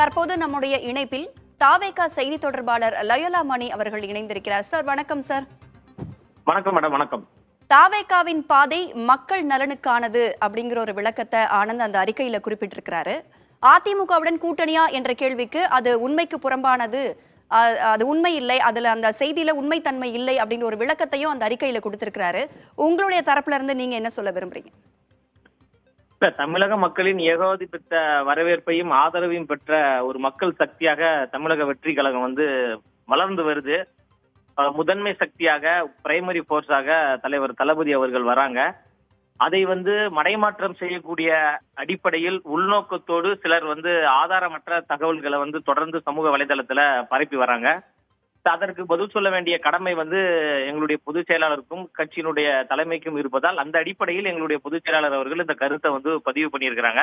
தற்போது நம்முடைய இணைப்பில் தாவேகா செய்தி தொடர்பாளர் லயோலா மணி அவர்கள் இணைந்திருக்கிறார். சார் வணக்கம் சார். வணக்கம் மேடம். வணக்கம். தாவேகாவின் பாதை மக்கள் நலனுக்கானது அப்படிங்கிற ஒரு விளக்கத்தை ஆனந்த் அந்த அறிக்கையில குறிப்பிட்டிருக்கிறாரு. அதிமுகவுடன் கூட்டணியா என்ற கேள்விக்கு அது உண்மைக்கு புறம்பானது, அது உண்மை இல்லை, அதுல அந்த செய்தியில உண்மைத்தன்மை இல்லை அப்படின்னு ஒரு விளக்கத்தையும் அந்த அறிக்கையில கொடுத்திருக்கிறாரு. உங்களுடைய தரப்புல இருந்து நீங்க என்ன சொல்ல விரும்புறீங்க? தமிழக மக்களின் ஏகோதிப்பித்த வரவேற்பையும் ஆதரவையும் பெற்ற ஒரு மக்கள் சக்தியாக தமிழக வெற்றி கழகம் வளர்ந்து வருது. முதன்மை சக்தியாக, பிரைமரி போர்ஸாக தலைவர் தளபதி அவர்கள் வராங்க. அதை மடைமாற்றம் செய்யக்கூடிய அடிப்படையில் உள்நோக்கத்தோடு சிலர் ஆதாரமற்ற தகவல்களை தொடர்ந்து சமூக வலைதளத்துல பரப்பி வராங்க. அதற்கு பதில் சொல்ல வேண்டிய கடமை எங்களுடைய பொதுச் செயலாளருக்கும் கட்சியினுடைய தலைமைக்கும் இருப்பதால் அந்த அடிப்படையில் எங்களுடைய பொதுச் செயலாளர் அவர்கள் இந்த கருத்தை பதிவு பண்ணியிருக்கிறாங்க.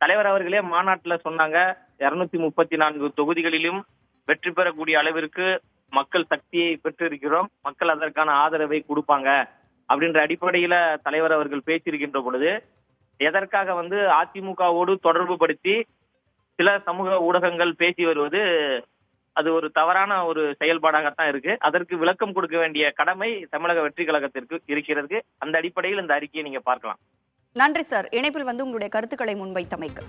தலைவர் அவர்களே மாநாட்டுல சொன்னாங்க, 234 தொகுதிகளிலும் வெற்றி பெறக்கூடிய அளவிற்கு மக்கள் சக்தியை பெற்றிருக்கிறோம், மக்கள் அதற்கான ஆதரவை கொடுப்பாங்க அப்படின்ற அடிப்படையில தலைவர் அவர்கள் பேசியிருக்கின்ற பொழுது எதற்காக அதிமுகவோடு தொடர்பு படுத்தி சில சமூக ஊடகங்கள் பேசி வருவது அது ஒரு தவறான ஒரு செயல்பாடாகத்தான் இருக்கு. அதற்கு விளக்கம் கொடுக்க வேண்டிய கடமை தமிழக வெற்றி கழகத்திற்கு இருக்கிறது. அந்த அடிப்படையில் இந்த அறிக்கையை நீங்க பார்க்கலாம். நன்றி சார். இணைப்பில் உங்களுடைய கருத்துக்களை முன்வைத்தமைக்கு.